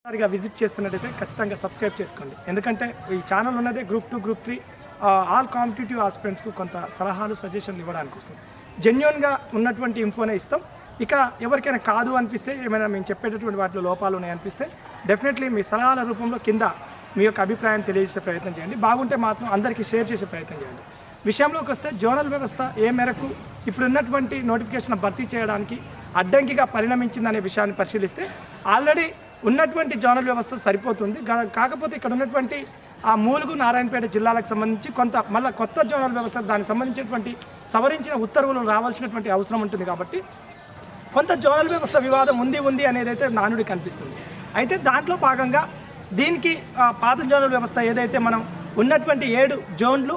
ఒకసారిగా విజిట్ చేస్తున్నట్టయితే ఖచ్చితంగా సబ్స్క్రైబ్ చేసుకోండి. ఎందుకంటే ఈ ఛానల్ ఉన్నదే గ్రూప్ 2 గ్రూప్ 3 ఆల్ కాంపిటేటివ్ ఆస్పిరెంట్స్కు కొంత సలహాలు సజెషన్లు ఇవ్వడానికి కోసం జెన్యూన్గా ఉన్నటువంటి ఇన్ఫోనే ఇస్తాం. ఇక ఎవరికైనా కాదు అనిపిస్తే, ఏమైనా మేము చెప్పేటటువంటి వాటిలో లోపాలు ఉన్నాయనిపిస్తే డెఫినెట్లీ మీ సలహాల రూపంలో కింద మీ యొక్క అభిప్రాయం తెలియజేసే ప్రయత్నం చేయండి. బాగుంటే మాత్రం అందరికీ షేర్ చేసే ప్రయత్నం చేయండి. విషయంలోకి వస్తే జోనల్ వ్యవస్థ ఏ మేరకు ఇప్పుడున్నటువంటి నోటిఫికేషన్ భర్తీ చేయడానికి అడ్డంకిగా పరిణమించిందనే విషయాన్ని పరిశీలిస్తే ఆల్రెడీ ఉన్నటువంటి జోనల్ వ్యవస్థ సరిపోతుంది. కాకపోతే ఇక్కడ ఉన్నటువంటి ఆ మూలుగు నారాయణపేట జిల్లాలకు సంబంధించి కొంత మళ్ళీ కొత్త జోనల్ వ్యవస్థ దానికి సంబంధించినటువంటి సవరించిన ఉత్తర్వులు రావాల్సినటువంటి అవసరం ఉంటుంది. కాబట్టి కొంత జోనల్ వ్యవస్థ వివాదం ఉంది అనేది అయితే నానుడి కనిపిస్తుంది. అయితే దాంట్లో భాగంగా దీనికి పాత జోనల్ వ్యవస్థ ఏదైతే మనం ఉన్నటువంటి 7 జోన్లు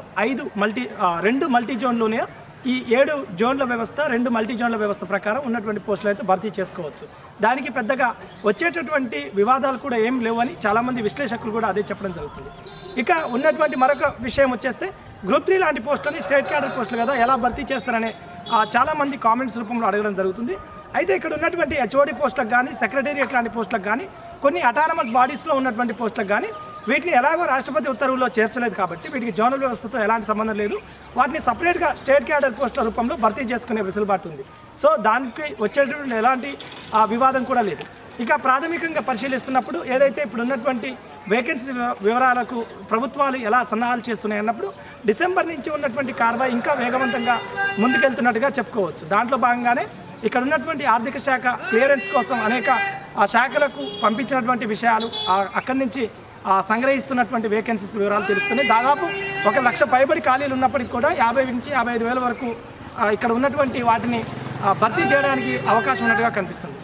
2 మల్టీ జోన్లు ఉన్నాయో ఈ 7 జోన్ల వ్యవస్థ 2 మల్టీ జోన్ల వ్యవస్థ ప్రకారం ఉన్నటువంటి పోస్టులు అయితే భర్తీ చేసుకోవచ్చు. దానికి పెద్దగా వచ్చేటటువంటి వివాదాలు కూడా ఏం లేవని చాలామంది విశ్లేషకులు కూడా అదే చెప్పడం జరుగుతుంది. ఇక ఉన్నటువంటి మరొక విషయం వచ్చేస్తే గ్రూప్ 3 లాంటి పోస్టులని స్టేట్ క్యాడర్ పోస్టులు కదా ఎలా భర్తీ చేస్తారనే చాలామంది కామెంట్స్ రూపంలో అడగడం జరుగుతుంది. అయితే ఇక్కడ ఉన్నటువంటి హెచ్ఓడి పోస్టులకు కానీ సెక్రటేరియట్ లాంటి పోస్టులకు కానీ కొన్ని అటానమస్ బాడీస్లో ఉన్నటువంటి పోస్టులకు కానీ వీటిని ఎలాగో రాష్ట్రపతి ఉత్తర్వుల్లో చేర్చలేదు కాబట్టి వీటికి జోనల్ వ్యవస్థతో ఎలాంటి సంబంధం లేదు. వాటిని సపరేట్గా స్టేట్ క్యాడర్ పోస్టుల రూపంలో భర్తీ చేసుకునే వెసులుబాటు ఉంది. సో దానికి వచ్చేటటువంటి ఎలాంటి వివాదం కూడా లేదు. ఇక ప్రాథమికంగా పరిశీలిస్తున్నప్పుడు ఏదైతే ఇప్పుడు ఉన్నటువంటి వేకెన్సీ వివరాలకు ప్రభుత్వాలు ఎలా సన్నాహాలు చేస్తున్నాయి అన్నప్పుడు డిసెంబర్ నుంచి ఉన్నటువంటి కార్యవాహి ఇంకా వేగవంతంగా ముందుకెళ్తున్నట్టుగా చెప్పుకోవచ్చు. దాంట్లో భాగంగానే ఇక్కడ ఉన్నటువంటి ఆర్థిక శాఖ క్లియరెన్స్ కోసం అనేక శాఖలకు పంపించినటువంటి విషయాలు అక్కడి నుంచి సంగ్రహిస్తున్నటువంటి వేకెన్సీస్ వివరాలు తెలుస్తున్నాయి. దాదాపు 1,00,000 పైబడి ఖాళీలు ఉన్నప్పటికీ కూడా 50 నుంచి 55,000 వరకు ఇక్కడ ఉన్నటువంటి వాటిని భర్తీ చేయడానికి అవకాశం ఉన్నట్టుగా కనిపిస్తుంది.